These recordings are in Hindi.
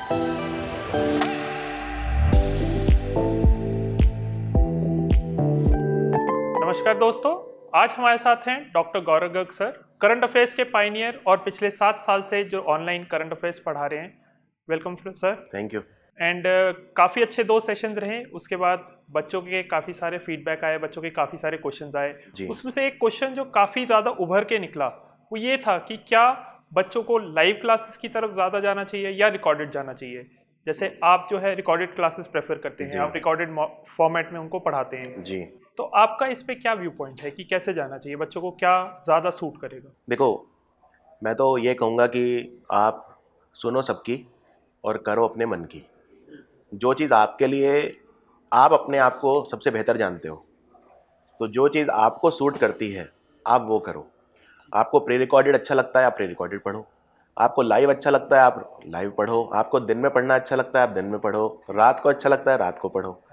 नमस्कार दोस्तों, आज हमारे साथ हैं डॉक्टर गौरव गर्ग सर, करंट अफेयर्स के पायनियर और पिछले 7 साल से जो ऑनलाइन करंट अफेयर्स पढ़ा रहे हैं। Welcome sir. Thank you. And काफ़ी अच्छे 2 सेशंस रहे। उसके बाद बच्चों के काफ़ी सारे फीडबैक आए, बच्चों के काफ़ी सारे क्वेश्चंस आए। उसमें से एक क्वेश्चन जो काफ़ी ज़्यादा उभर के निकला वो ये था कि क्या बच्चों को लाइव क्लासेस की तरफ ज़्यादा जाना चाहिए या रिकॉर्डेड जाना चाहिए। जैसे आप जो है रिकॉर्डेड क्लासेस प्रेफर करते हैं, आप रिकॉर्डेड फॉर्मेट में उनको पढ़ाते हैं जी, तो आपका इस पे क्या व्यू पॉइंट है कि कैसे जाना चाहिए, बच्चों को क्या ज़्यादा सूट करेगा? देखो, मैं तो ये कहूँगा कि आप सुनो सबकी और करो अपने मन की। जो चीज़ आपके लिए, आप अपने आप को सबसे बेहतर जानते हो, तो जो चीज़ आपको सूट करती है आप वो करो। आपको प्री रिकॉर्डेड अच्छा लगता है, आप प्री रिकॉर्डेड पढ़ो। आपको लाइव अच्छा लगता है, आप लाइव पढ़ो। आपको दिन में पढ़ना अच्छा लगता है, आप दिन में पढ़ो। रात को अच्छा लगता है, रात को पढ़ो।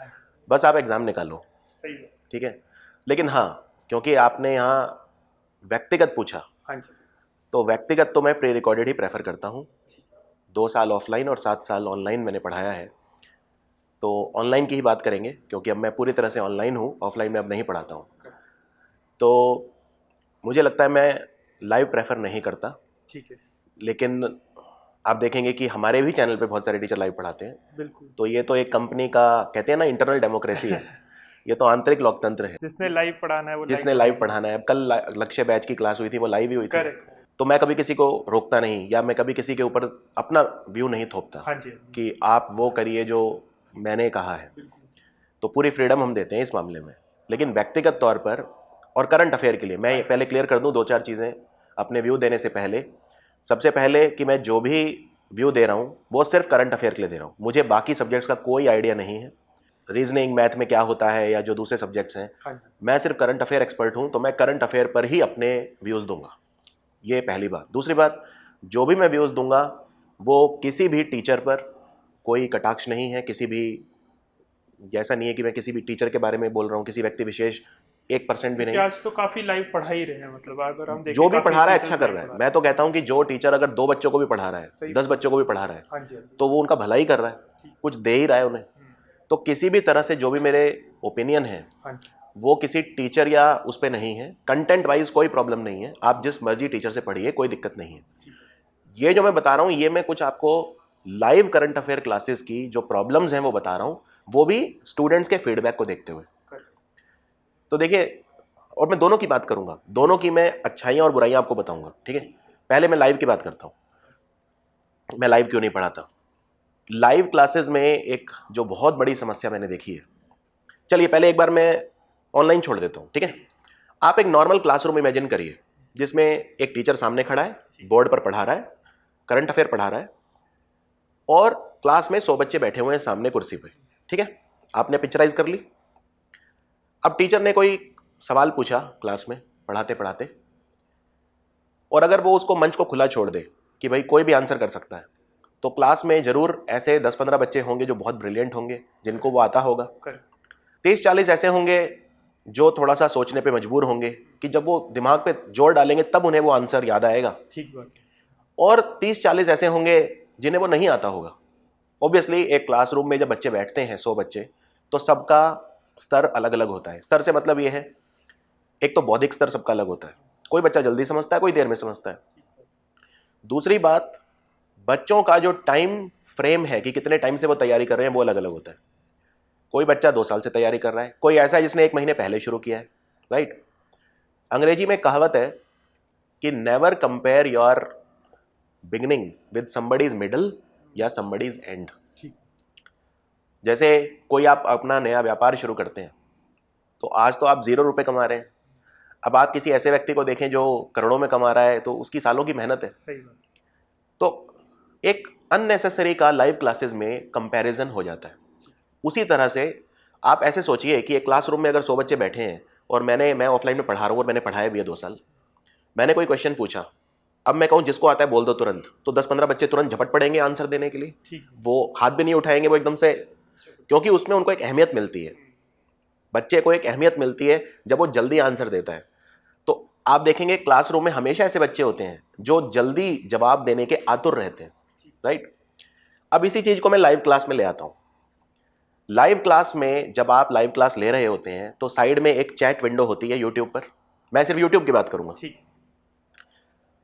बस आप एग्ज़ाम निकालो। सही है। ठीक है। लेकिन हाँ, क्योंकि आपने यहाँ व्यक्तिगत पूछा, हाँ जी, तो व्यक्तिगत तो मैं प्री रिकॉर्डेड ही प्रेफर करता हूँ। 2 साल ऑफलाइन और 7 साल ऑनलाइन मैंने पढ़ाया है, तो ऑनलाइन की ही बात करेंगे क्योंकि अब मैं पूरी तरह से ऑनलाइन हूँ, ऑफलाइन में अब नहीं पढ़ाता हूँ। तो मुझे लगता है मैं लाइव प्रेफर नहीं करता। ठीक है। लेकिन आप देखेंगे कि हमारे भी चैनल पे बहुत सारे टीचर लाइव पढ़ाते हैं। बिल्कुल। तो ये तो एक कंपनी का, कहते हैं ना, इंटरनल डेमोक्रेसी है। ये तो आंतरिक लोकतंत्र है। जिसने लाइव पढ़ाना है वो जिसने लाइव पढ़ाना है। अब कल लक्ष्य बैच की क्लास हुई थी, वो लाइव ही हुई थी। करेक्ट। तो मैं कभी किसी को रोकता नहीं, या मैं कभी किसी के ऊपर अपना व्यू नहीं थोपता। हाँ जी, कि आप वो करिए जो मैंने कहा है। तो पूरी फ्रीडम हम देते हैं इस मामले में। लेकिन व्यक्तिगत तौर पर और करंट अफेयर के लिए मैं पहले क्लियर कर दूं 2-4 चीज़ें अपने व्यू देने से पहले। सबसे पहले कि मैं जो भी व्यू दे रहा हूँ वो सिर्फ करंट अफेयर के लिए दे रहा हूँ। मुझे बाकी सब्जेक्ट्स का कोई आइडिया नहीं है, रीजनिंग मैथ में क्या होता है या जो दूसरे सब्जेक्ट्स हैं। हाँ जी। मैं सिर्फ करंट अफेयर एक्सपर्ट हूँ, तो मैं करंट अफेयर पर ही अपने व्यूज़ दूंगा। ये पहली बात। दूसरी बात, जो भी मैं व्यूज़ दूंगा वो किसी भी टीचर पर कोई कटाक्ष नहीं है। किसी भी, ऐसा नहीं है कि मैं किसी भी टीचर के बारे में बोल रहा हूँ, किसी व्यक्ति विशेष 1% भी नहीं। आज तो काफी लाइव पढ़ा ही रहे हैं, मतलब अगर हम देखें जो भी काफी पढ़ा रहा है teachers अच्छा कर live रहा है। पढ़ा मैं तो कहता हूँ कि जो टीचर अगर 2 बच्चों को भी पढ़ा रहा है, 10 बच्चों को भी पढ़ा रहा है, हाँ जी, हाँ जी। तो वो उनका भला ही कर रहा है, कुछ दे ही रहा है उन्हें। तो किसी भी तरह से जो भी मेरे ओपिनियन है हाँ जी। वो किसी टीचर या उस पर नहीं है। कंटेंट वाइज कोई प्रॉब्लम नहीं है, आप जिस मर्जी टीचर से पढ़िए, कोई दिक्कत नहीं है। ये जो मैं बता रहा हूँ, ये मैं कुछ आपको लाइव करंट अफेयर क्लासेस की जो प्रॉब्लम्स हैं वो बता रहा हूँ, वो भी स्टूडेंट्स के फीडबैक को देखते हुए। तो देखिए, और मैं दोनों की बात करूंगा, दोनों की मैं अच्छाइयाँ और बुराइयाँ आपको बताऊंगा। ठीक है। पहले मैं लाइव की बात करता हूँ। मैं लाइव क्यों नहीं पढ़ाता। लाइव क्लासेस में एक जो बहुत बड़ी समस्या मैंने देखी है, चलिए पहले एक बार मैं ऑनलाइन छोड़ देता हूँ। ठीक है। आप एक नॉर्मल क्लासरूम इमेजिन करिए जिसमें एक टीचर सामने खड़ा है, बोर्ड पर पढ़ा रहा है, करंट अफेयर पढ़ा रहा है, और क्लास में 100 बच्चे बैठे हुए हैं सामने कुर्सी पे। ठीक है। आपने पिक्चराइज कर ली। अब टीचर ने कोई सवाल पूछा क्लास में पढ़ाते पढ़ाते, और अगर वो उसको मंच को खुला छोड़ दे कि भाई कोई भी आंसर कर सकता है, तो क्लास में जरूर ऐसे 10-15 बच्चे होंगे जो बहुत ब्रिलियंट होंगे, जिनको वो आता होगा। 30-40 ऐसे होंगे जो थोड़ा सा सोचने पे मजबूर होंगे कि जब वो दिमाग पे जोर डालेंगे तब उन्हें वो आंसर याद आएगा। ठीक बात। और 30-40 ऐसे होंगे जिन्हें वो नहीं आता होगा। ऑब्वियसली एक क्लासरूम में जब बच्चे बैठते हैं 100 बच्चे, तो सबका स्तर अलग अलग होता है। स्तर से मतलब ये है, एक तो बौद्धिक स्तर सबका अलग होता है। कोई बच्चा जल्दी समझता है, कोई देर में समझता है। दूसरी बात, बच्चों का जो टाइम फ्रेम है कि कितने टाइम से वो तैयारी कर रहे हैं, वो अलग अलग होता है। कोई बच्चा 2 साल से तैयारी कर रहा है, कोई ऐसा है जिसने 1 महीने पहले शुरू किया है। राइट। अंग्रेजी में कहावत है कि never compare your beginning with somebody's middle या समबडीज एंड। जैसे कोई आप अपना नया व्यापार शुरू करते हैं, तो आज तो आप 0 रुपए कमा रहे हैं। अब आप किसी ऐसे व्यक्ति को देखें जो करोड़ों में कमा रहा है, तो उसकी सालों की मेहनत है। सही बात। तो एक अननेसेसरी का लाइव क्लासेस में कंपैरिजन हो जाता है। उसी तरह से आप ऐसे सोचिए कि एक क्लासरूम में अगर 100 बच्चे बैठे हैं और मैं ऑफलाइन में पढ़ा रहा हूँ और मैंने पढ़ाया भी है 2 साल, मैंने कोई क्वेश्चन पूछा, अब मैं कहूँ जिसको आता है बोल दो तुरंत, तो 10-15 बच्चे तुरंत झपट पड़ेंगे आंसर देने के लिए। वो हाथ भी नहीं उठाएंगे, वो एकदम से, क्योंकि उसमें उनको एक अहमियत मिलती है। बच्चे को एक अहमियत मिलती है जब वो जल्दी आंसर देता है। तो आप देखेंगे क्लासरूम में हमेशा ऐसे बच्चे होते हैं जो जल्दी जवाब देने के आतुर रहते हैं। राइट। अब इसी चीज को मैं लाइव क्लास में ले आता हूं। लाइव क्लास में जब आप लाइव क्लास ले रहे होते हैं तो साइड में एक चैट विंडो होती है यूट्यूब पर, मैं सिर्फ यूट्यूब की बात करूंगा।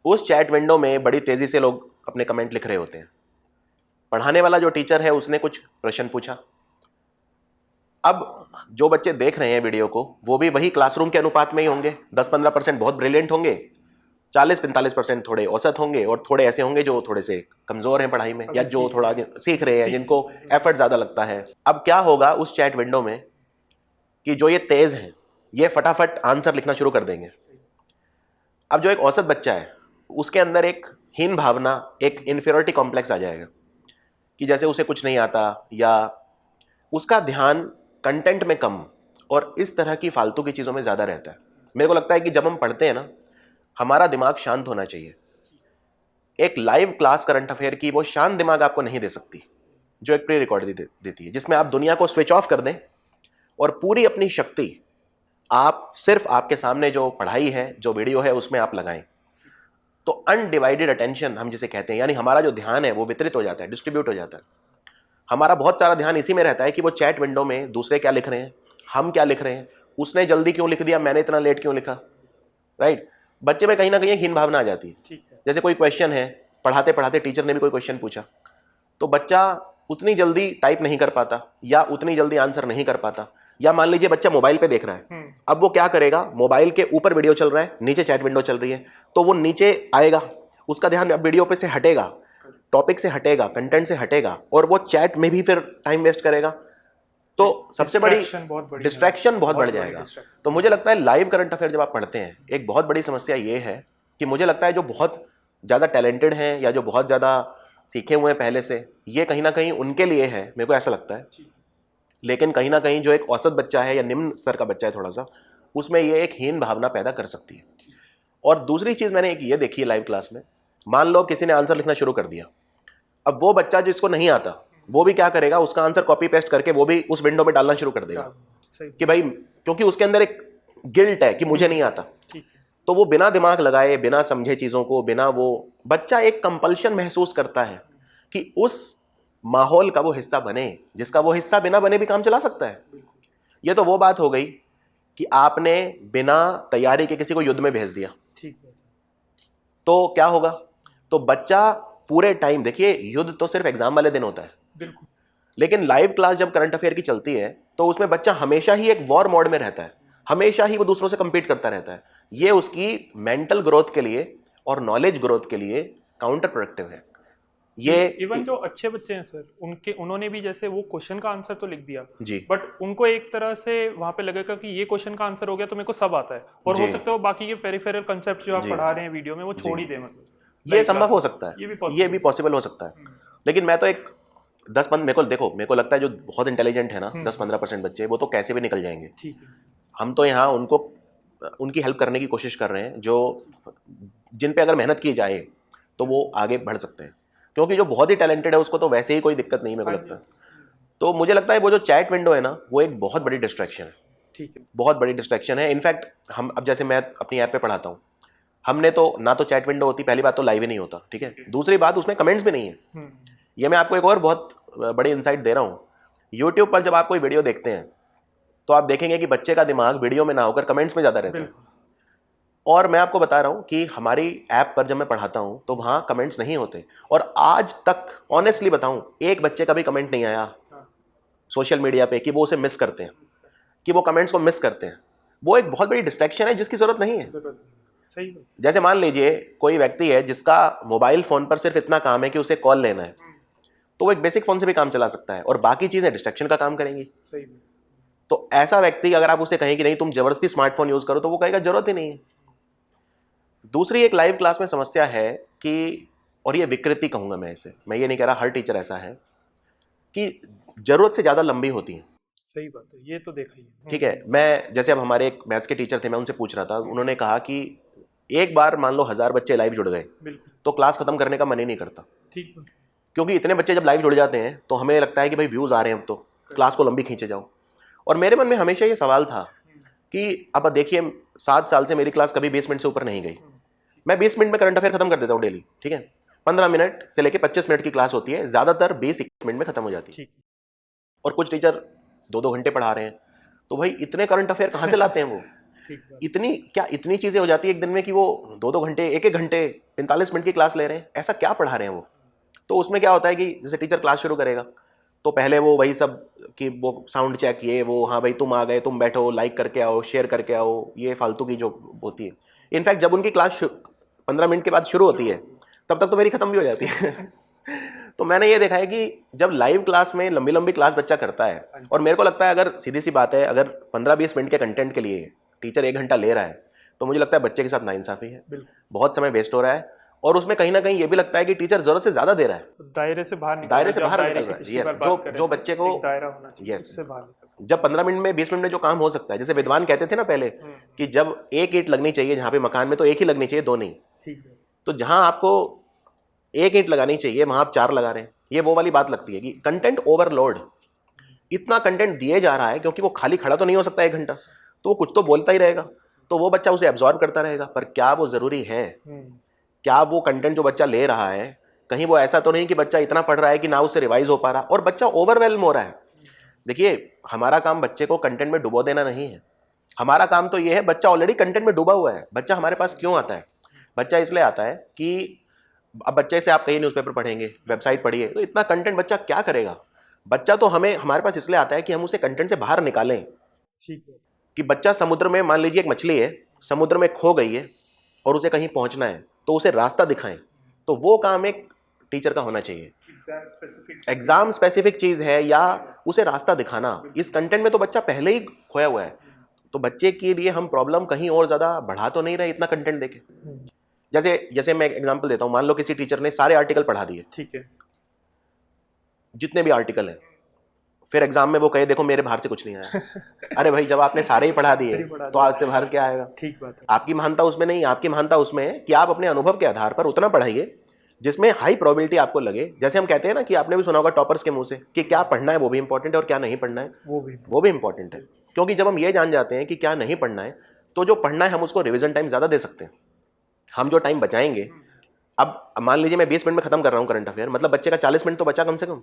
उस चैट विंडो में बड़ी तेजी से लोग अपने कमेंट लिख रहे होते हैं। पढ़ाने वाला जो टीचर है उसने कुछ प्रश्न पूछा, अब जो बच्चे देख रहे हैं वीडियो को वो भी वही क्लासरूम के अनुपात में ही होंगे। 10-15% बहुत ब्रिलियंट होंगे, 40-45% थोड़े औसत होंगे, और थोड़े ऐसे होंगे जो थोड़े से कमजोर हैं पढ़ाई में, या जो थोड़ा सीख रहे हैं, जिनको एफर्ट ज्यादा लगता है। अब क्या होगा उस चैट विंडो में कि जो ये तेज हैं ये फटाफट आंसर लिखना शुरू कर देंगे। अब जो एक औसत बच्चा है उसके अंदर एक हीन भावना, एक इन्फीरियरिटी कॉम्प्लेक्स आ जाएगा कि जैसे उसे कुछ नहीं आता, या उसका ध्यान कंटेंट में कम और इस तरह की फालतू की चीज़ों में ज़्यादा रहता है। मेरे को लगता है कि जब हम पढ़ते हैं ना, हमारा दिमाग शांत होना चाहिए। एक लाइव क्लास करंट अफेयर की वो शांत दिमाग आपको नहीं दे सकती जो एक प्री रिकॉर्ड देती है, जिसमें आप दुनिया को स्विच ऑफ कर दें और पूरी अपनी शक्ति आप सिर्फ आपके सामने जो पढ़ाई है, जो वीडियो है, उसमें आप लगाएं। तो अनडिवाइडेड अटेंशन हम जिसे कहते हैं, यानी हमारा जो ध्यान है वो वितरित हो जाता है, डिस्ट्रीब्यूट हो जाता है। हमारा बहुत सारा ध्यान इसी में रहता है कि वो चैट विंडो में दूसरे क्या लिख रहे हैं, हम क्या लिख रहे हैं, उसने जल्दी क्यों लिख दिया, मैंने इतना लेट क्यों लिखा, राइट। बच्चे में कहीं ना कहीं हीन भावना आ जाती है। जैसे कोई क्वेश्चन है, पढ़ाते पढ़ाते टीचर ने भी कोई क्वेश्चन पूछा, तो बच्चा उतनी जल्दी टाइप नहीं कर पाता या उतनी जल्दी आंसर नहीं कर पाता। या मान लीजिए बच्चा मोबाइल पे देख रहा है, अब वो क्या करेगा, मोबाइल के ऊपर वीडियो चल रहा है, नीचे चैट विंडो चल रही है, तो वो नीचे आएगा, उसका ध्यान अब वीडियो पे से हटेगा, टॉपिक से हटेगा, कंटेंट से हटेगा, और वो चैट में भी फिर टाइम वेस्ट करेगा। तो सबसे बड़ी डिस्ट्रैक्शन बहुत बढ़ जाएगा। तो मुझे लगता है लाइव करंट अफेयर जब आप पढ़ते हैं, एक बहुत बड़ी समस्या ये है कि मुझे लगता है जो बहुत ज़्यादा टैलेंटेड हैं या जो बहुत ज़्यादा सीखे हुए हैं पहले से, ये कहीं ना कहीं उनके लिए है, मेरे को ऐसा लगता है। लेकिन कहीं ना कहीं जो एक औसत बच्चा है या निम्न स्तर का बच्चा है थोड़ा सा, उसमें ये एक हीन भावना पैदा कर सकती है। और दूसरी चीज़ मैंने एक ये देखी है लाइव क्लास में, मान लो किसी ने आंसर लिखना शुरू कर दिया, अब वो बच्चा जिसको नहीं आता वो भी क्या करेगा, उसका आंसर कॉपी पेस्ट करके वो भी उस विंडो में डालना शुरू कर देगा कि भाई, क्योंकि उसके अंदर एक गिल्ट है कि मुझे नहीं आता। तो वो बिना दिमाग लगाए, बिना समझे चीज़ों को, बिना वो बच्चा एक कंपल्शन महसूस करता है कि उस माहौल का वो हिस्सा बने जिसका वो हिस्सा बिना बने भी काम चला सकता है। ये तो वो बात हो गई कि आपने बिना तैयारी के किसी को युद्ध में भेज दिया, तो क्या होगा, तो बच्चा पूरे टाइम, देखिए युद्ध तो सिर्फ एग्जाम वाले दिन होता है, बिल्कुल, लेकिन लाइव क्लास जब करंट अफेयर की चलती है तो उसमें बच्चा हमेशा ही एक वॉर मोड में रहता है, हमेशा ही वो दूसरों से compete करता रहता है। ये उसकी मेंटल ग्रोथ के लिए और नॉलेज ग्रोथ के लिए काउंटर प्रोडक्टिव है। ये इवन जो अच्छे बच्चे हैं सर, उन्होंने भी जैसे वो क्वेश्चन का आंसर तो लिख दिया जी, बट उनको एक तरह से वहां पे लगेगा कि ये क्वेश्चन का आंसर हो गया तो मेरे को सब आता है, और हो सकता है वो बाकी के पेरिफेरल कंसेप्ट जो आप पढ़ा रहे हैं वीडियो में वो छोड़ ही दे। मतलब ये संभव हो सकता है, ये भी पॉसिबल हो सकता है। लेकिन मैं तो एक 10-15, मेरे को लगता है जो बहुत इंटेलिजेंट है ना, 10-15% बच्चे, वो तो कैसे भी निकल जाएंगे। हम तो यहाँ उनको, उनकी हेल्प करने की कोशिश कर रहे हैं, जो जिन पे अगर मेहनत की जाए तो वो आगे बढ़ सकते हैं, क्योंकि जो बहुत ही टैलेंटेड है उसको तो वैसे ही कोई दिक्कत नहीं, मेरे को लगता है। तो मुझे लगता है वो जो चैट विंडो है ना, वो एक बहुत बड़ी डिस्ट्रैक्शन है, ठीक है, बहुत बड़ी डिस्ट्रैक्शन है। इनफैक्ट हम अब जैसे मैं अपनी ऐप पे पढ़ाता हूँ, हमने तो ना तो चैट विंडो होती, पहली बात तो लाइव ही नहीं होता, ठीक है, दूसरी बात उसमें कमेंट्स भी नहीं है। ये मैं आपको एक और बहुत बड़ी इंसाइट दे रहा हूँ, यूट्यूब पर जब आप कोई वीडियो देखते हैं तो आप देखेंगे कि बच्चे का दिमाग वीडियो में ना होकर कमेंट्स में ज़्यादा रहता है। और मैं आपको बता रहा हूँ कि हमारी ऐप पर जब मैं पढ़ाता हूँ तो वहाँ कमेंट्स नहीं होते, और आज तक ऑनेस्टली बताऊँ एक बच्चे का भी कमेंट नहीं आया सोशल मीडिया पे कि वो उसे मिस करते हैं, कि वो कमेंट्स को मिस करते हैं। वो एक बहुत बड़ी डिस्ट्रैक्शन है जिसकी ज़रूरत नहीं है। सही। जैसे मान लीजिए कोई व्यक्ति है जिसका मोबाइल फ़ोन पर सिर्फ इतना काम है कि उसे कॉल लेना है, तो वो एक बेसिक फ़ोन से भी काम चला सकता है और बाकी चीज़ें डिस्ट्रैक्शन का काम करेंगी। सही। तो ऐसा व्यक्ति अगर आप उसे कहें कि नहीं तुम जबरदस्ती स्मार्टफोन यूज़ करो, तो वो कहेगा जरूरत ही नहीं है। दूसरी एक लाइव क्लास में समस्या है कि, और ये विकृति कहूँगा मैं इसे, मैं ये नहीं कह रहा हर टीचर ऐसा है, कि ज़रूरत से ज़्यादा लंबी होती है। सही बात है, ये तो देखा ही है। ठीक है, मैं जैसे अब हमारे एक मैथ्स के टीचर थे, मैं उनसे पूछ रहा था, उन्होंने कहा कि एक बार मान लो 1000 बच्चे लाइव जुड़ गए तो क्लास खत्म करने का मन ही नहीं करता। ठीक, क्योंकि इतने बच्चे जब लाइव जुड़ जाते हैं तो हमें लगता है कि भाई व्यूज़ आ रहे हैं, अब तो क्लास को लंबी खींचे जाओ। और मेरे मन में हमेशा ये सवाल था कि अब देखिए 7 साल से मेरी क्लास कभी 20 मिनट से ऊपर नहीं गई, मैं 20 मिनट में करंट अफेयर खत्म कर देता हूँ डेली, ठीक है, 15 मिनट से लेके 25 मिनट की क्लास होती है, ज्यादातर 20-21 मिनट में खत्म हो जाती है। और कुछ टीचर 2-2 घंटे पढ़ा रहे हैं, तो भाई इतने करंट अफेयर कहाँ से लाते हैं वो? इतनी चीजें हो जाती है एक दिन में कि वो 2-2 घंटे, 1-1 घंटे, 45 मिनट की क्लास ले रहे हैं, ऐसा क्या पढ़ा रहे हैं वो? तो उसमें क्या होता है कि जैसे टीचर क्लास शुरू करेगा तो पहले वो वही सब कि वो साउंड चेक, ये वो, हाँ भाई तुम आ गए, तुम बैठो, लाइक करके आओ, शेयर करके आओ, ये फालतू की जो होती है। इनफैक्ट जब उनकी क्लास 15 मिनट के बाद शुरू होती है तब तक तो मेरी खत्म भी हो जाती है। तो मैंने ये देखा है कि जब लाइव क्लास में लंबी लंबी क्लास बच्चा करता है, और मेरे को लगता है अगर सीधी सी बात है, अगर 15-20 मिनट के कंटेंट के लिए टीचर 1 घंटा ले रहा है तो मुझे लगता है बच्चे के साथ नाइंसाफी है, बहुत समय वेस्ट हो रहा है। और उसमें कहीं ना कहीं ये भी लगता है कि टीचर जरूरत से ज्यादा दे रहा है, दायरे से बाहर निकल रहा है। यस, जो बच्चे को यस, जब 15 मिनट में 20 मिनट में जो काम हो सकता है, जैसे विद्वान कहते थे ना पहले कि जब एक ईंट लगनी चाहिए जहाँ पे मकान में, तो एक ही लगनी चाहिए, 2 नहीं। तो जहाँ आपको 1 ईंट लगानी चाहिए वहां आप 4 लगा रहे हैं। ये वो वाली बात लगती है कि कंटेंट ओवरलोड, इतना कंटेंट दिए जा रहा है क्योंकि वो खाली खड़ा तो नहीं हो सकता 1 घंटा, तो वो कुछ तो बोलता ही रहेगा, तो वो बच्चा उसे एब्जॉर्ब करता रहेगा। पर क्या वो जरूरी है? क्या वो कंटेंट जो बच्चा ले रहा है, कहीं वो ऐसा तो नहीं कि बच्चा इतना पढ़ रहा है कि ना उससे रिवाइज हो पा रहा और बच्चा ओवरवेल्म हो रहा है? देखिए, हमारा काम बच्चे को कंटेंट में डुबो देना नहीं है, हमारा काम तो ये है, बच्चा ऑलरेडी कंटेंट में डूबा हुआ है। बच्चा हमारे पास क्यों आता है? बच्चा इसलिए आता है कि अब बच्चे से आप कहीं न्यूज़पेपर पढ़ेंगे, वेबसाइट पढ़िए, तो इतना कंटेंट बच्चा क्या करेगा? बच्चा तो हमारे पास इसलिए आता है कि हम उसे कंटेंट से बाहर निकालें। कि बच्चा समुद्र में, मान लीजिए एक मछली है, समुद्र में खो गई है और उसे कहीं पहुंचना है, तो उसे रास्ता दिखाएं, तो वो काम एक टीचर का होना चाहिए। एग्जाम स्पेसिफिक चीज है या उसे रास्ता दिखाना। इस कंटेंट में तो बच्चा पहले ही खोया हुआ है, तो बच्चे के लिए हम प्रॉब्लम कहीं और ज्यादा बढ़ा तो नहीं रहे इतना कंटेंट देके। जैसे मैं एग्जांपल देता हूं, मान लो किसी टीचर ने सारे आर्टिकल पढ़ा दिए, ठीक है, जितने भी आर्टिकल हैं, फिर एग्जाम में वो कहे देखो मेरे बाहर से कुछ नहीं आया। अरे भाई, जब आपने सारे ही पढ़ा दिए तो आज से बाहर क्या आएगा? ठीक बात है। आपकी महानता उसमें नहीं, आपकी महानता उसमें है कि आप अपने अनुभव के आधार पर उतना पढ़ाइए जिसमें हाई प्रोबेबिलिटी आपको लगे। जैसे हम कहते हैं ना कि आपने भी सुना होगा टॉपर्स के मुंह से कि क्या पढ़ना है वो भी इंपॉर्टेंट है और क्या नहीं पढ़ना है वो भी इंपॉर्टेंट है। क्योंकि जब हम ये जान जाते हैं कि क्या नहीं पढ़ना है, तो जो पढ़ना है हम उसको रिविजन टाइम ज़्यादा दे सकते हैं। हम जो टाइम बचाएंगे, अब मान लीजिए मैं 20 मिनट में खत्म कर रहा हूँ करंट अफेयर, मतलब बच्चे का 40 मिनट तो बचा कम से कम,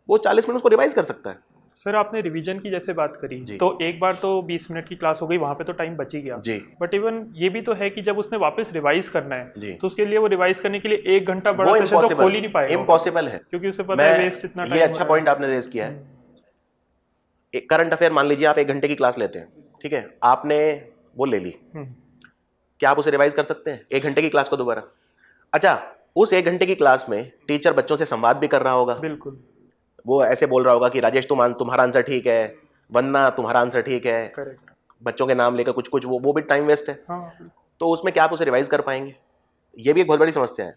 वो 40 मिनट उसको रिवाइज कर सकता है। सर, आपने रिवीजन की जैसे बात करी, तो एक बार तो 20 मिनट की क्लास हो गई, वहां पे तो टाइम बच ही गया जी। बट इवन ये भी तो है कि जब उसने वापस रिवाइज करना है तो उसके लिए वो रिवाइज करने के लिए 1 घंटा बड़ा सेशन तो खोल ही नहीं पाएगा। इम्पॉसिबल है, क्योंकि उसे पता है वेस्ट इतना टाइम। ये अच्छा पॉइंट आपने रेज किया है। करंट अफेयर मान लीजिए आप 1 घंटे की क्लास लेते हैं, ठीक है, आपने वो ले ली, क्या आप उसे रिवाइज कर सकते हैं 1 घंटे की क्लास को दोबारा? अच्छा, उस 1 घंटे की क्लास में टीचर बच्चों से संवाद भी कर रहा होगा। बिल्कुल, वो ऐसे बोल रहा होगा कि राजेश तुम्हारा आंसर ठीक है, वंदना तुम्हारा आंसर ठीक है, करेक्ट, बच्चों के नाम लेकर कुछ वो भी टाइम वेस्ट है। हाँ। तो उसमें क्या आप उसे रिवाइज कर पाएंगे? ये भी एक बहुत बड़ी समस्या है।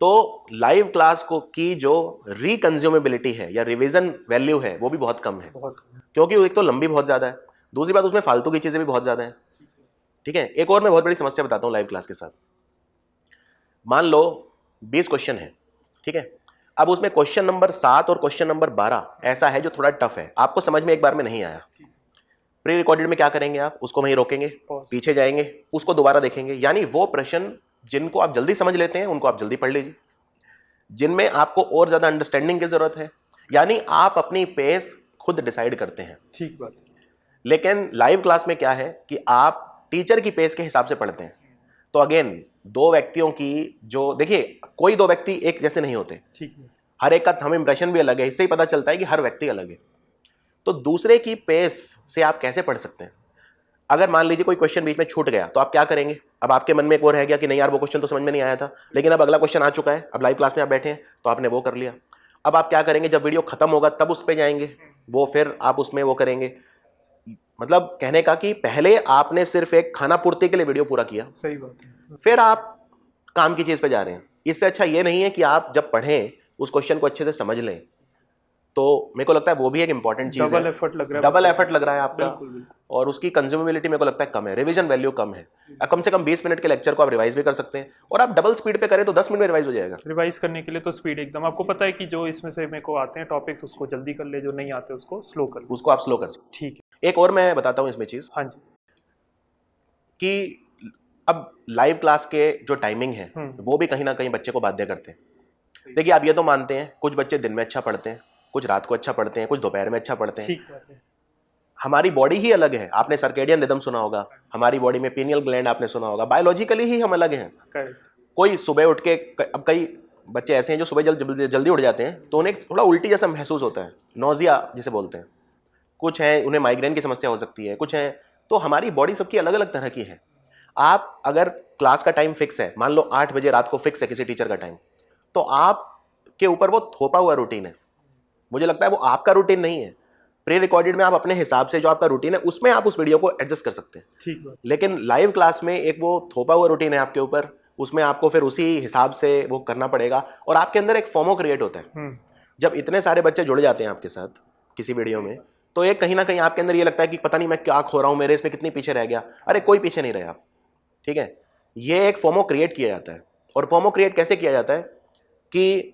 तो लाइव क्लास को की जो रिकंज्यूमेबिलिटी है या रिवीजन वैल्यू है वो भी बहुत कम है, क्योंकि एक तो लंबी बहुत ज़्यादा है, दूसरी बात उसमें फालतू की चीज़ें भी बहुत ज़्यादा है। ठीक है, एक और मैं बहुत बड़ी समस्या बताता हूँ लाइव क्लास के साथ। मान लो 20 क्वेश्चन है, ठीक है, अब उसमें क्वेश्चन नंबर 7 और क्वेश्चन नंबर 12 ऐसा है जो थोड़ा टफ है, आपको समझ में एक बार में नहीं आया। प्री रिकॉर्डेड में क्या करेंगे आप? उसको वहीं रोकेंगे, पीछे जाएंगे, उसको दोबारा देखेंगे। यानी वो प्रश्न जिनको आप जल्दी समझ लेते हैं उनको आप जल्दी पढ़ लीजिए, जिनमें आपको और ज्यादा अंडरस्टैंडिंग की जरूरत है, यानी आप अपनी पेस खुद डिसाइड करते हैं। ठीक बात। लेकिन लाइव क्लास में क्या है कि आप टीचर की पेस के हिसाब से पढ़ते हैं। तो अगेन, 2 व्यक्तियों की जो, देखिए कोई 2 व्यक्ति एक जैसे नहीं होते, ठीक है, हर एक का हम इंप्रेशन भी अलग है, इससे ही पता चलता है कि हर व्यक्ति अलग है। तो दूसरे की पेस से आप कैसे पढ़ सकते हैं? अगर मान लीजिए कोई क्वेश्चन बीच में छूट गया तो आप क्या करेंगे? अब आपके मन में एक और रह गया कि नहीं यार वो क्वेश्चन तो समझ में नहीं आया था, लेकिन अब अगला क्वेश्चन आ चुका है, अब लाइव क्लास में आप बैठे हैं तो आपने वो कर लिया। अब आप क्या करेंगे? जब वीडियो खत्म होगा तब उस पर जाएंगे, वो फिर आप उसमें वो करेंगे। मतलब कहने का कि पहले आपने सिर्फ एक खाना पूर्ति के लिए वीडियो पूरा किया, सही बात है, फिर आप काम की चीज पे जा रहे हैं। इससे अच्छा ये नहीं है कि आप जब पढ़ें उस क्वेश्चन को अच्छे से समझ लें। तो मेरे को लगता है वो भी एक इंपॉर्टेंट चीज है। डबल एफर्ट लग रहा है आपका, और उसकी कंज्यूमेबिलिटी मेरे को लगता है कम है, रिवीजन वैल्यू कम है। कम से कम 20 मिनट के लेक्चर को आप रिवाइज भी कर सकते हैं, और आप डबल स्पीड पे करें तो 10 मिनट में रिवाइज हो जाएगा। रिवाइज करने के लिए तो स्पीड एकदम, आपको पता है कि जो इसमें से मेरे को आते हैं टॉपिक्स उसको जल्दी कर ले, जो नहीं आते उसको स्लो कर ले, उसको आप स्लो कर सकते। ठीक है, एक और मैं बताता हूँ इसमें चीज, हाँ जी, कि अब लाइव क्लास के जो टाइमिंग है वो भी कहीं ना कहीं बच्चे को बाध्य करते हैं। देखिए आप ये तो मानते हैं कुछ बच्चे दिन में अच्छा पढ़ते हैं, कुछ रात को अच्छा पढ़ते हैं, कुछ दोपहर में अच्छा पढ़ते हैं। हमारी बॉडी ही अलग है। आपने सर्केडियन रिदम सुना होगा, हमारी बॉडी में पीनियल ग्लैंड आपने सुना होगा, बायोलॉजिकली ही हम अलग हैं। कोई सुबह उठ के, अब कई बच्चे ऐसे हैं जो सुबह जल्दी उठ जाते हैं तो उन्हें थोड़ा उल्टी जैसा महसूस होता है, नोजिया जिसे बोलते हैं। कुछ हैं उन्हें माइग्रेन की समस्या हो सकती है, कुछ हैं। तो हमारी बॉडी सबकी अलग अलग तरह की है। आप अगर क्लास का टाइम फिक्स है, मान लो 8 बजे रात को फिक्स है किसी टीचर का टाइम, तो आप के ऊपर वो थोपा हुआ रूटीन है। मुझे लगता है वो आपका रूटीन नहीं है। प्री रिकॉर्डेड में आप अपने हिसाब से जो आपका रूटीन है उसमें आप उस वीडियो को एडजस्ट कर सकते हैं, ठीक है। लेकिन लाइव क्लास में एक वो थोपा हुआ रूटीन है आपके ऊपर, उसमें आपको फिर उसी हिसाब से वो करना पड़ेगा और आपके अंदर एक फोमो क्रिएट होता है। जब इतने सारे बच्चे जुड़ जाते हैं आपके साथ किसी वीडियो में, तो एक कहीं ना कहीं आपके अंदर ये लगता है कि पता नहीं मैं क्या खो रहा हूँ, मेरे इसमें कितनी पीछे रह गया। अरे कोई पीछे नहीं रहे आप, ठीक है। ये एक फोमो क्रिएट किया जाता है। और फोमो क्रिएट कैसे किया जाता है कि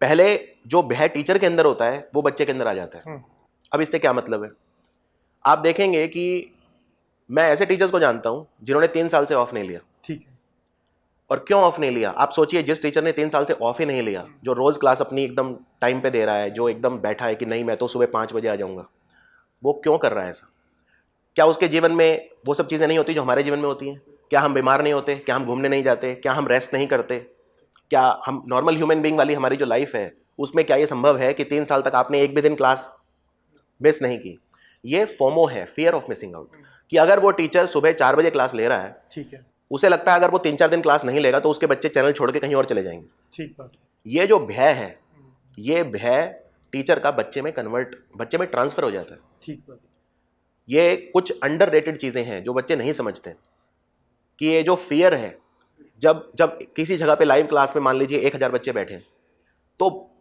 पहले जो भय टीचर के अंदर होता है वो बच्चे के अंदर आ जाता है। अब इससे क्या मतलब है, आप देखेंगे कि मैं ऐसे टीचर्स को जानता हूं जिन्होंने 3 साल से ऑफ नहीं लिया, ठीक है। और क्यों ऑफ नहीं लिया, आप सोचिए। जिस टीचर ने 3 साल से ऑफ ही नहीं लिया, जो रोज क्लास अपनी एकदम टाइम पे दे रहा है, जो एकदम बैठा है कि नहीं मैं तो सुबह 5 बजे आ जाऊंगा, वो क्यों कर रहा है ऐसा? क्या उसके जीवन में वो सब चीज़ें नहीं होती जो हमारे जीवन में होती हैं? क्या हम बीमार नहीं होते? क्या हम घूमने नहीं जाते? क्या हम रेस्ट नहीं करते? क्या हम नॉर्मल ह्यूमन बीइंग वाली हमारी जो लाइफ है उसमें क्या ये संभव है कि 3 साल तक आपने एक भी दिन क्लास मिस नहीं की? ये फोमो है, फियर ऑफ मिसिंग आउट, कि अगर वो टीचर सुबह 4 बजे क्लास ले रहा है, ठीक है, उसे लगता है अगर वो 3-4 दिन क्लास नहीं लेगा तो उसके बच्चे चैनल छोड़ के कहीं और चले जाएंगे, ठीक बात। ये जो भय है, ये भय टीचर का बच्चे में ट्रांसफर हो जाता है, ठीक बात। ये कुछ अंडररेटेड चीजें हैं जो बच्चे नहीं समझते कि ये जो फियर है, जब किसी जगह पे लाइव क्लास में मान लीजिए 1000 बच्चे बैठे हैं, तो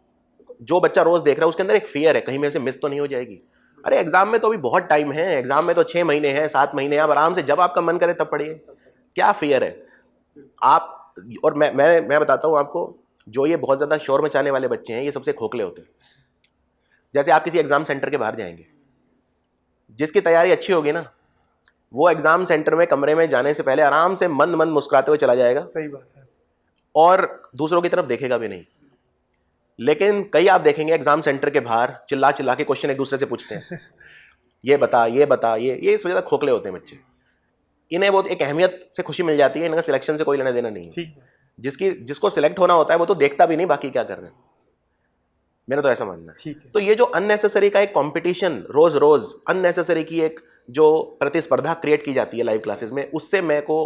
जो बच्चा रोज देख रहा है उसके अंदर एक फियर है, कहीं मेरे से मिस तो नहीं हो जाएगी। अरे एग्जाम में तो अभी बहुत टाइम है, एग्जाम में तो 6 महीने हैं, 7 महीने हैं, आप आराम से जब आपका मन करे तब पढ़िए। क्या फियर है आप? और मैं बताता हूँ आपको, जो ये बहुत ज्यादा शोर मचाने वाले बच्चे हैं ये सबसे खोखले होते हैं। जैसे आप किसी एग्जाम सेंटर के बाहर जाएंगे, जिसकी तैयारी अच्छी होगी ना, वो एग्जाम सेंटर में कमरे में जाने से पहले आराम से मंद मंद मुस्कुराते हुए चला जाएगा, सही बात है, और दूसरों की तरफ देखेगा भी नहीं। लेकिन कई आप देखेंगे एग्जाम सेंटर के बाहर चिल्ला चिल्ला के क्वेश्चन एक दूसरे से पूछते हैं, ये बता ये बता, ये इस वजह से खोखले होते हैं बच्चे। इन्हें वो एक अहमियत से खुशी मिल जाती है, इनका सिलेक्शन से कोई लेना देना नहीं है। जिसको सिलेक्ट होना होता है वो तो देखता भी नहीं बाकी क्या कर रहे हैं, मेरा तो ऐसा मानना है। तो ये जो अननेसेसरी का एक कंपटीशन, रोज रोज अननेसेसरी की एक जो प्रतिस्पर्धा क्रिएट की जाती है लाइव क्लासेस में, उससे मैं को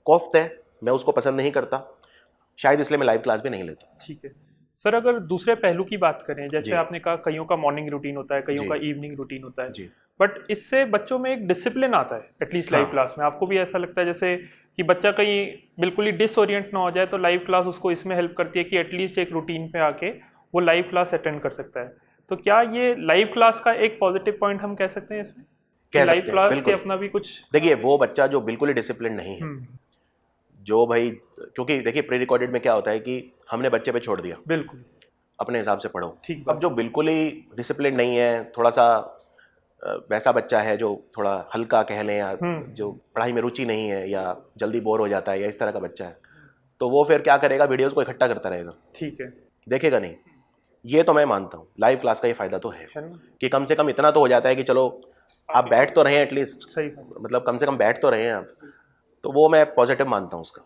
कोफ्त है, मैं उसको पसंद नहीं करता, शायद इसलिए मैं लाइव क्लास भी नहीं लेता। ठीक है सर, अगर दूसरे पहलू की बात करें, जैसे आपने कहा कईयों का मॉर्निंग रूटीन होता है, कईयों का इवनिंग रूटीन होता है, बट इससे बच्चों में एक डिसिप्लिन आता है एटलीस्ट लाइव क्लास में। आपको भी ऐसा लगता है जैसे कि बच्चा कहीं बिल्कुल ही डिसओरिएंट ना हो जाए, तो लाइव क्लास उसको इसमें हेल्प करती है कि एटलीस्ट एक रूटीन पे आके वो लाइव क्लास अटेंड कर सकता है। तो क्या ये लाइव क्लास का एक पॉजिटिव पॉइंट हम कह सकते हैं इसमें? लाइव क्लास के अपना भी कुछ, देखिए वो बच्चा जो बिल्कुल ही डिसिप्लिन नहीं है, जो भाई, क्योंकि देखिए प्री रिकॉर्डेड में क्या होता है कि हमने बच्चे पे छोड़ दिया, बिल्कुल अपने हिसाब से पढ़ो। अब जो बिल्कुल ही डिसिप्लिन नहीं है, थोड़ा सा वैसा बच्चा है जो थोड़ा हल्का कह लें, या जो पढ़ाई में रुचि नहीं है, या जल्दी बोर हो जाता है, या इस तरह का बच्चा है, तो वो फिर क्या करेगा, वीडियोस को इकट्ठा करता रहेगा, ठीक है, देखेगा नहीं। ये तो मैं मानता हूँ लाइव क्लास का ये फायदा तो है कि कम से कम इतना तो हो जाता है कि चलो आप बैठ तो रहे हैं एटलीस्ट, सही, मतलब कम से कम बैठ तो रहे हैं आप, तो वो मैं पॉजिटिव मानता हूँ उसका।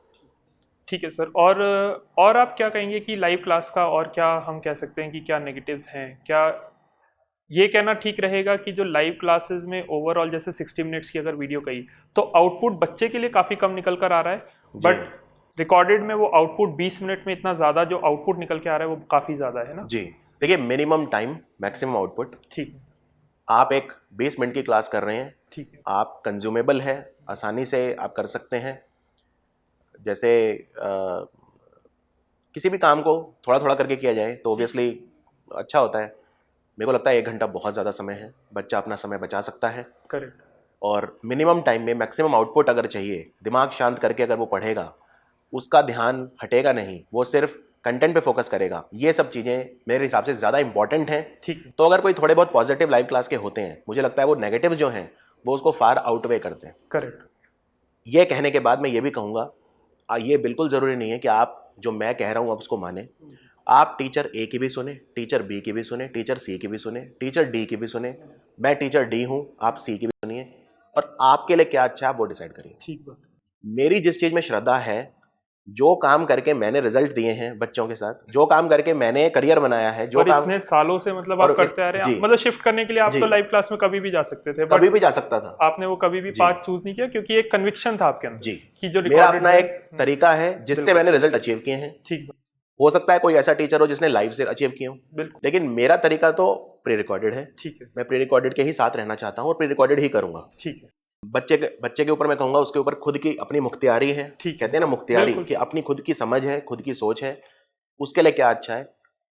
ठीक है सर, और आप क्या कहेंगे कि लाइव क्लास का और क्या हम कह सकते हैं कि क्या नेगेटिव्स हैं? क्या ये कहना ठीक रहेगा कि जो लाइव क्लासेस में ओवरऑल जैसे 60 मिनट्स की अगर वीडियो कही तो आउटपुट बच्चे के लिए काफ़ी कम निकल कर आ रहा है, बट रिकॉर्डेड में वो आउटपुट 20 मिनट में इतना ज़्यादा जो आउटपुट निकल के आ रहा है वो काफ़ी ज़्यादा है ना? जी देखिए, मिनिमम टाइम मैक्सिमम आउटपुट। ठीक है, आप एक 20 मिनट की क्लास कर रहे हैं, ठीक है, आप कंज्यूमेबल है, आसानी से आप कर सकते हैं। जैसे किसी भी काम को थोड़ा थोड़ा करके किया जाए तो ऑब्वियसली अच्छा होता है। मेरे को लगता है 1 घंटा बहुत ज़्यादा समय है, बच्चा अपना समय बचा सकता है। करेक्ट। और मिनिमम टाइम में मैक्सिमम आउटपुट अगर चाहिए, दिमाग शांत करके अगर वो पढ़ेगा, उसका ध्यान हटेगा नहीं, वो सिर्फ कंटेंट पे फोकस करेगा। ये सब चीज़ें मेरे हिसाब से ज़्यादा इंपॉर्टेंट हैं। ठीक। तो अगर कोई थोड़े बहुत पॉजिटिव लाइव क्लास के होते हैं, मुझे लगता है वो नेगेटिव जो हैं वो उसको फार आउटवे करते हैं। करेक्ट। ये कहने के बाद मैं ये भी कहूँगा ये बिल्कुल ज़रूरी नहीं है कि आप जो मैं कह रहा हूँ आप उसको माने। आप टीचर ए की भी सुने, टीचर बी की भी सुने, टीचर सी की भी सुने, टीचर डी की भी सुने, मैं टीचर डी हूँ, आप सी की भी सुनिए, और आपके लिए क्या अच्छा है आप वो डिसाइड करिए। ठीक बात। मेरी जिस चीज़ में श्रद्धा है, जो काम करके मैंने रिजल्ट दिए हैं बच्चों के साथ, जो काम करके मैंने करियर बनाया है, जो काम इतने सालों से मतलब आप करते आ रहे हैं, मतलब शिफ्ट करने के लिए आप तो लाइव क्लास में कभी भी जा सकते थे, कभी भी जा सकता था, आपने वो कभी भी पाथ चूज नहीं किया क्योंकि एक कन्विक्शन था आपके अंदर जी कि जो मेरा अपना एक तरीका है जिससे मैंने रिजल्ट अचीव किए हैं। ठीक, हो सकता है कोई ऐसा टीचर हो जिसने लाइव से अचीव किए हो, लेकिन मेरा तरीका तो प्री रिकॉर्डेड है। ठीक है, मैं प्री रिकॉर्डेड के ही साथ रहना चाहता हूँ और प्री रिकॉर्डेड ही करूंगा। ठीक है। बच्चे के ऊपर मैं कहूंगा उसके ऊपर खुद की अपनी मुख्तियारी है, कहते हैं ना मुख्तियारी, कि अपनी खुद की समझ है, खुद की सोच है, उसके लिए क्या अच्छा है।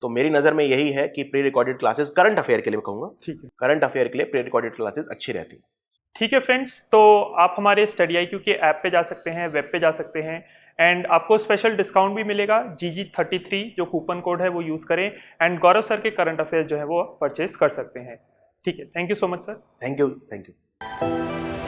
तो मेरी नज़र में यही है कि pre recorded classes current affair के लिए मैं कहूँगा, ठीक है, करंट अफेयर के लिए प्री रिकॉर्डेड क्लासेस अच्छी रहती है। ठीक है फ्रेंड्स, तो आप हमारे स्टडी IQ के ऐप पे जा सकते हैं, वेब पे जा सकते हैं, एंड आपको स्पेशल डिस्काउंट भी मिलेगा। GG33 जो कूपन कोड है वो यूज़ करें, एंड गौरव सर के करंट अफेयर्स जो है वो परचेज कर सकते हैं। ठीक है, thank you so much sir. Thank you.